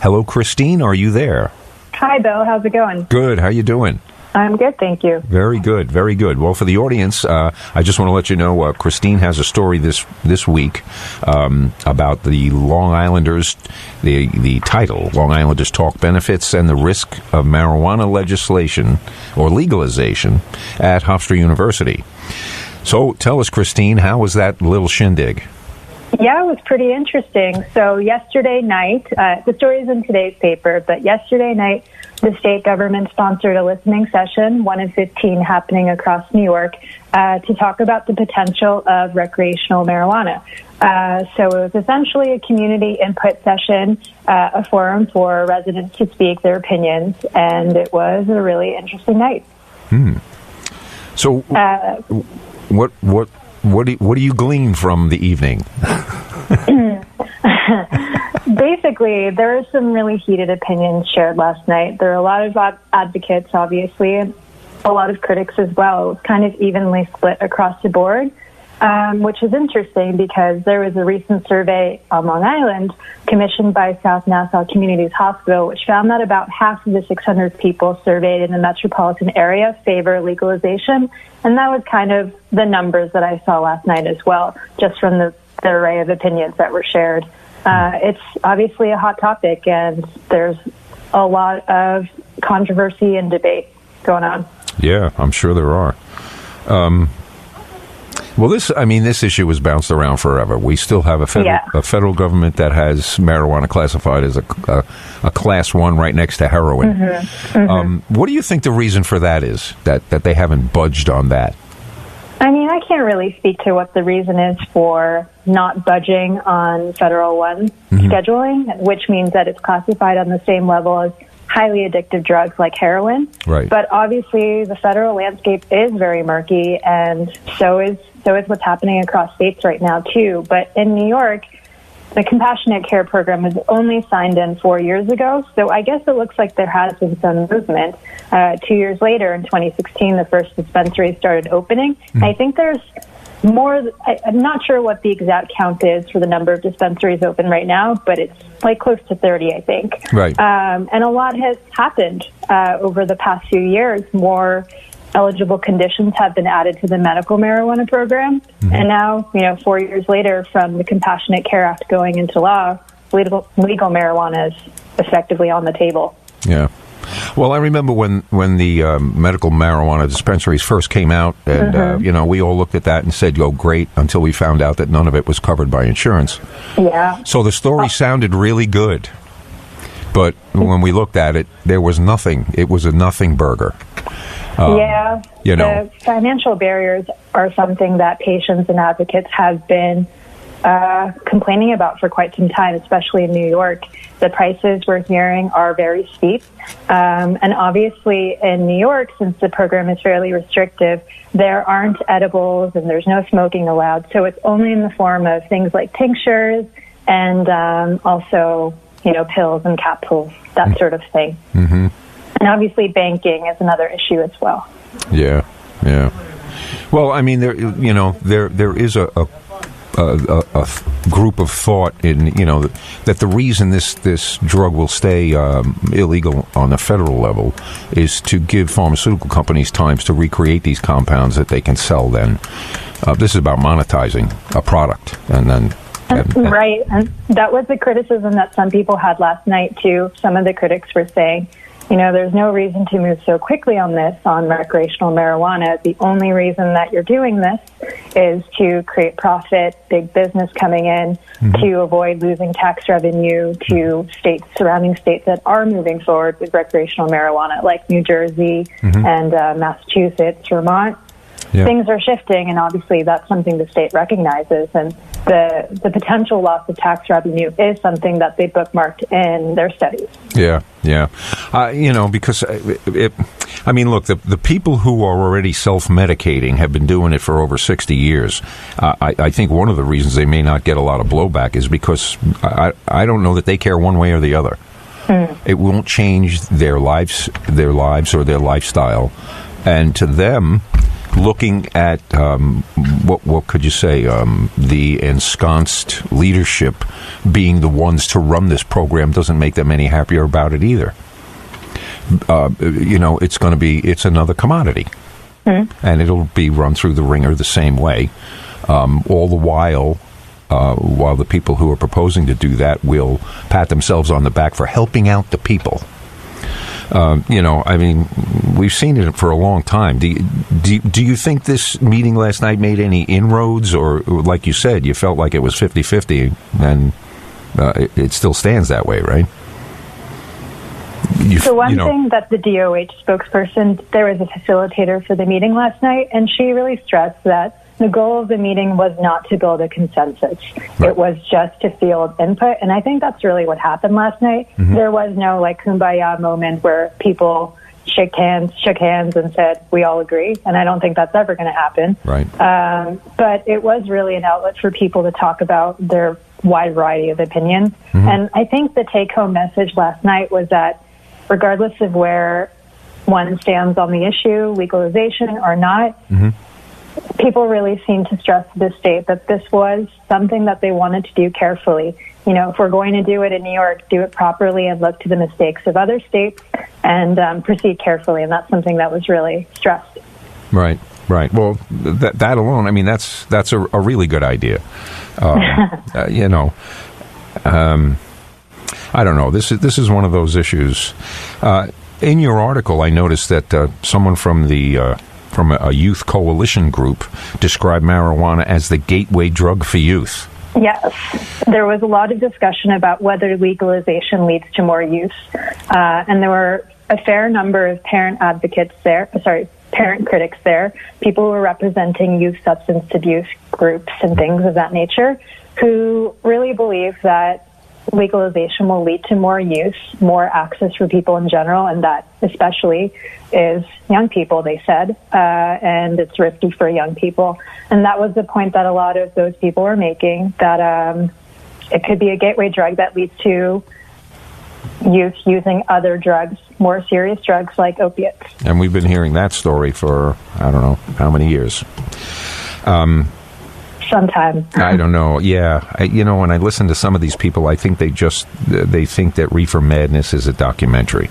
Hello, Christine. Are you there? Hi, Bill. How's it going? Good. How you doing? I'm good, thank you. Very good, very good. Well, for the audience, I just want to let you know Christine has a story this week about the Long Islanders, the title, Long Islanders Talk Benefits and the Risk of Marijuana Legislation or Legalization at Hofstra University. So tell us, Christine, how was that little shindig? Yeah, it was pretty interesting. So yesterday night, the story is in today's paper, but yesterday night, the state government sponsored a listening session, 1 of 15 happening across New York, to talk about the potential of recreational marijuana. So it was essentially a community input session, a forum for residents to speak their opinions, and it was a really interesting night. So what do you glean from the evening? Basically, there were some really heated opinions shared last night. There are a lot of advocates, obviously, and a lot of critics as well. It was kind of evenly split across the board, which is interesting because there was a recent survey on Long Island commissioned by South Nassau Communities Hospital, which found that about half of the 600 people surveyed in the metropolitan area favor legalization. And that was kind of the numbers that I saw last night as well, just from the array of opinions that were shared. It's obviously a hot topic, and there's a lot of controversy and debate going on. Yeah, I'm sure there are. Well, this issue has bounced around forever. We still have a federal government that has marijuana classified as a class 1 right next to heroin. What do you think the reason for that is, that they haven't budged on that? I mean, I can't really speak to what the reason is for not budging on federal one scheduling, which means that it's classified on the same level as highly addictive drugs like heroin. Right. But obviously, the federal landscape is very murky, and so is what's happening across states right now, too. But in New York, the compassionate care program was only signed in 4 years ago, so I guess it looks like there has been some movement. 2 years later, in 2016, the first dispensary started opening. I think there's more. I'm not sure what the exact count is for the number of dispensaries open right now, but it's like close to 30, I think. Right. And a lot has happened over the past few years. More eligible conditions have been added to the medical marijuana program. And now, 4 years later, from the Compassionate Care Act going into law, legal marijuana is effectively on the table. Yeah. Well, I remember when the medical marijuana dispensaries first came out, and we all looked at that and said, "Oh, great!" Until we found out that none of it was covered by insurance. Yeah. So the story sounded really good, but when we looked at it, there was nothing. It was a nothing burger. The financial barriers are something that patients and advocates have been complaining about for quite some time, especially in New York. The prices we're hearing are very steep. And obviously in New York, since the program is fairly restrictive, there aren't edibles and there's no smoking allowed. So it's only in the form of things like tinctures and also, pills and capsules, that sort of thing. And obviously banking is another issue as well. Yeah. Well, I mean, there is a group of thought in, that the reason this drug will stay illegal on the federal level is to give pharmaceutical companies times to recreate these compounds that they can sell then. This is about monetizing a product and then... Right. And that was the criticism that some people had last night, too. Some of the critics were saying, there's no reason to move so quickly on this, on recreational marijuana. The only reason that you're doing this is to create profit, big business coming in, to avoid losing tax revenue to surrounding states that are moving forward with recreational marijuana, like New Jersey and Massachusetts, Vermont. Yeah. Things are shifting, and obviously that's something the state recognizes, and the potential loss of tax revenue is something that they bookmarked in their studies. Yeah. Because, look, the people who are already self-medicating have been doing it for over 60 years. I think one of the reasons they may not get a lot of blowback is because I don't know that they care one way or the other. It won't change their lives or their lifestyle. And to them, looking at what could you say, the ensconced leadership being the ones to run this program doesn't make them any happier about it either. It's another commodity, and it'll be run through the ringer the same way. All the while the people who are proposing to do that will pat themselves on the back for helping out the people. We've seen it for a long time. Do you think this meeting last night made any inroads, or like you said, you felt like it was 50-50, and it still stands that way, right? Thing that the DOH spokesperson, there was a facilitator for the meeting last night, and she really stressed that the goal of the meeting was not to build a consensus. Right. It was just to field input, and I think that's really what happened last night. Mm-hmm. There was no kumbaya moment where people shook hands and said, we all agree, and I don't think that's ever going to happen. Right. But it was really an outlet for people to talk about their wide variety of opinions. Mm-hmm. And I think the take-home message last night was that regardless of where one stands on the issue, legalization or not, mm-hmm. people really seem to stress to the state that this was something that they wanted to do carefully. If we're going to do it in New York, do it properly and look to the mistakes of other states and proceed carefully. And that's something that was really stressed. Right. Well, that alone, that's a really good idea. I don't know. This is one of those issues. In your article, I noticed that someone from a youth coalition group described marijuana as the gateway drug for youth. Yes. There was a lot of discussion about whether legalization leads to more use. And there were a fair number of parent critics there, people who were representing youth substance abuse groups and things of that nature, who really believe that legalization will lead to more use, more access for people in general, and that especially is young people, they said, and it's risky for young people. And that was the point that a lot of those people were making, that it could be a gateway drug that leads to youth using other drugs, more serious drugs like opiates. And we've been hearing that story for, I don't know, how many years. Sometime. I don't know. Yeah. When I listen to some of these people, I think they think that Reefer Madness is a documentary.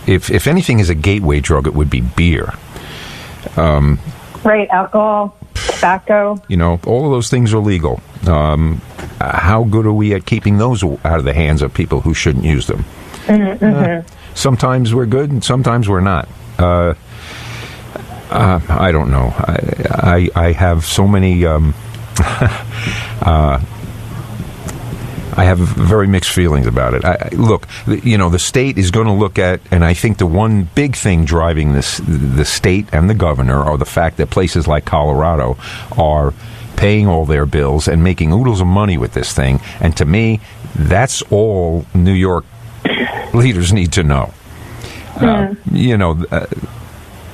If anything is a gateway drug, it would be beer. Right. Alcohol, tobacco. All of those things are legal. How good are we at keeping those out of the hands of people who shouldn't use them? Mm-hmm. Sometimes we're good and sometimes we're not. I don't know. I have so many. I have very mixed feelings about it. Look, the state is going to look at, and I think the one big thing driving the state and the governor are the fact that places like Colorado are paying all their bills and making oodles of money with this thing. And to me, that's all New York leaders need to know.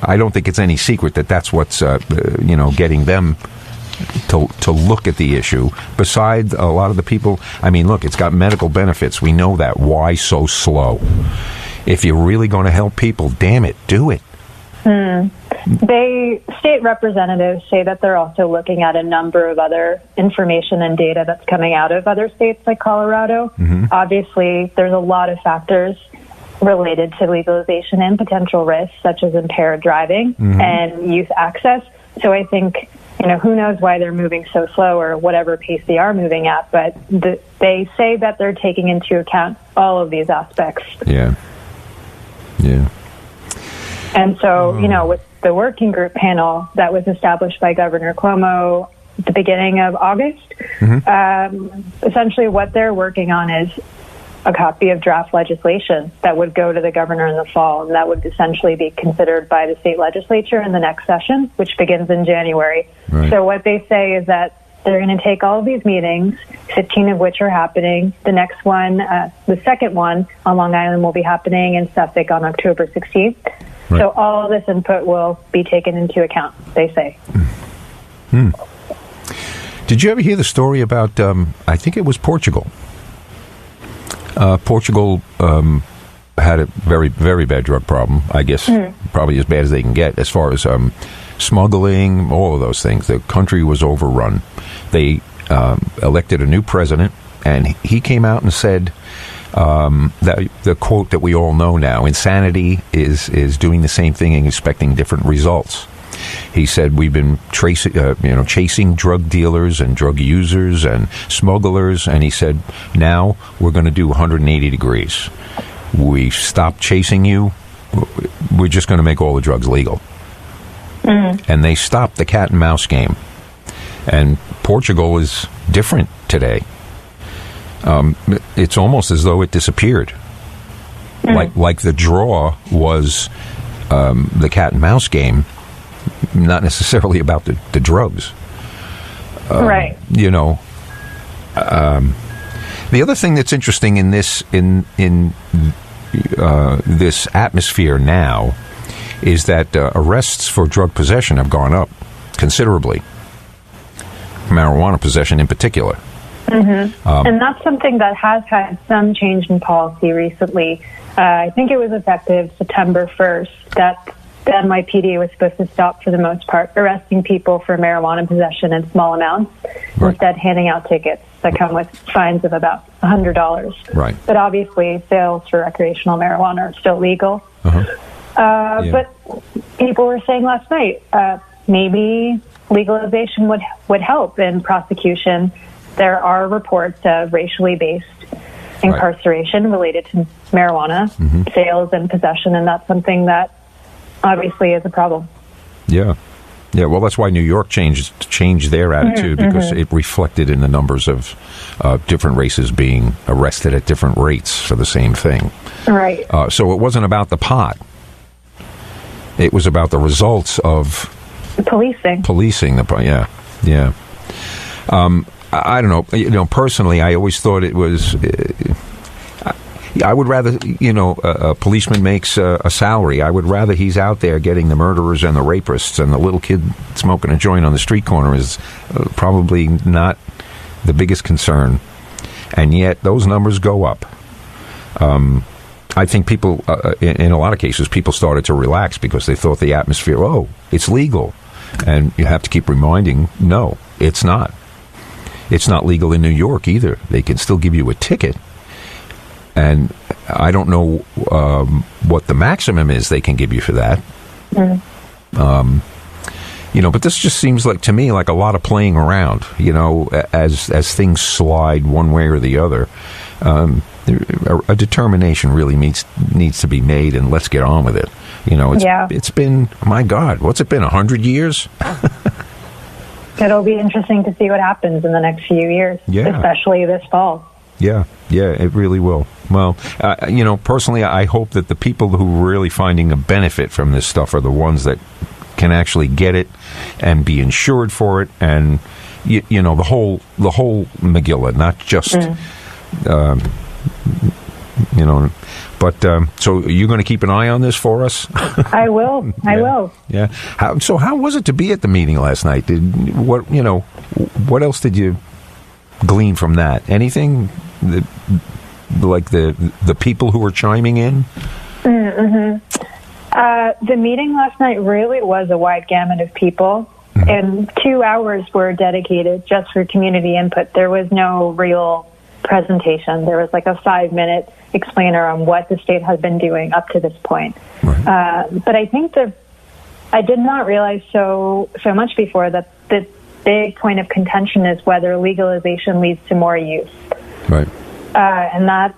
I don't think it's any secret that that's what's, getting them to look at the issue. Besides, a lot of the people, look, it's got medical benefits. We know that. Why so slow? If you're really going to help people, damn it, do it. State representatives say that they're also looking at a number of other information and data that's coming out of other states like Colorado. Mm-hmm. Obviously, there's a lot of factors related to legalization and potential risks, such as impaired driving mm-hmm. and youth access. So I think, who knows why they're moving so slow or whatever pace they are moving at, but they say that they're taking into account all of these aspects. Yeah. And so, with the working group panel that was established by Governor Cuomo at the beginning of August, mm-hmm. Essentially what they're working on is a copy of draft legislation that would go to the governor in the fall, and that would essentially be considered by the state legislature in the next session, which begins in January. Right. So what they say is that they're going to take all of these meetings, 15 of which are happening. The next one, the second one on Long Island will be happening in Suffolk on October 16th. Right. So all of this input will be taken into account, they say. Did you ever hear the story about, I think it was Portugal? Portugal had a very, very bad drug problem, I guess, probably as bad as they can get as far as smuggling, all of those things. The country was overrun. They elected a new president, and he came out and said that the quote that we all know now: insanity is doing the same thing and expecting different results. He said we've been chasing drug dealers and drug users and smugglers, and he said now we're going to do 180 degrees. We stop chasing you. We're just going to make all the drugs legal. And they stopped the cat and mouse game. And Portugal is different today. It's almost as though it disappeared. Like the draw was the cat and mouse game, not necessarily about the drugs. Right. You know, the other thing that's interesting in this this atmosphere now is that arrests for drug possession have gone up considerably. Marijuana possession in particular. And that's something that has had some change in policy recently. I think it was effective September 1st that the NYPD was supposed to stop, for the most part, arresting people for marijuana possession in small amounts, instead handing out tickets that come with fines of about $100. Right. But obviously, sales for recreational marijuana are still legal. But people were saying last night, maybe legalization would help in prosecution. There are reports of racially based incarceration related to marijuana sales and possession, and that's something that obviously is a problem. Yeah. Well, that's why New York changed their attitude, because it reflected in the numbers of different races being arrested at different rates for the same thing. Right. So it wasn't about the pot. It was about the results of policing. Yeah. I don't know. You know, personally, I always thought it was. I would rather, a policeman makes a salary. I would rather he's out there getting the murderers and the rapists, and the little kid smoking a joint on the street corner is probably not the biggest concern. And yet, those numbers go up. I think people, in a lot of cases, people started to relax because they thought the atmosphere, it's legal. And you have to keep reminding, no, it's not. It's not legal in New York either. They can still give you a ticket. And I don't know what the maximum is they can give you for that. But this just seems like, to me, like a lot of playing around, as things slide one way or the other. A determination really needs to be made, and let's get on with it. It's been, my God, what's it been, 100 years? It'll be interesting to see what happens in the next few years, especially this fall. Yeah, it really will. Well, personally, I hope that the people who are really finding a benefit from this stuff are the ones that can actually get it and be insured for it, and the whole Megillah, not just But so you're going to keep an eye on this for us? I will. I will. Yeah. How was it to be at the meeting last night? What else did you glean from that? Anything? Like the people who were chiming in? The meeting last night really was a wide gamut of people, and 2 hours were dedicated just for community input. There was no real presentation. There was like a 5-minute explainer on what the state has been doing up to this point. But I think I did not realize so much before that the big point of contention is whether legalization leads to more use. Right. And that's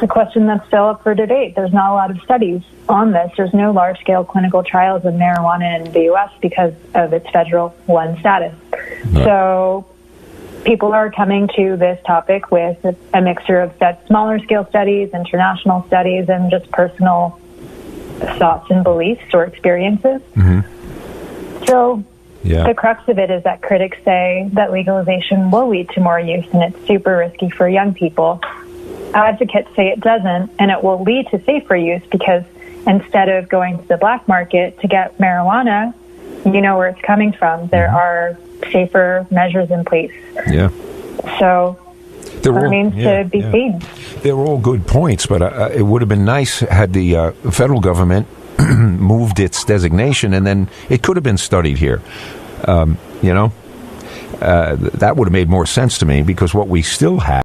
a question that's still up for debate. There's not a lot of studies on this. There's no large-scale clinical trials of marijuana in the U.S. because of its Federal 1 status. Right. So people are coming to this topic with a mixture of smaller-scale studies, international studies, and just personal thoughts and beliefs or experiences. So the crux of it is that critics say that legalization will lead to more use, and it's super risky for young people. Advocates say it doesn't, and it will lead to safer use because instead of going to the black market to get marijuana, you know where it's coming from. There are safer measures in place. Yeah. So it remains to be seen. They're all good points, but it would have been nice had the federal government moved its designation, and then it could have been studied here. That would have made more sense to me, because what we still have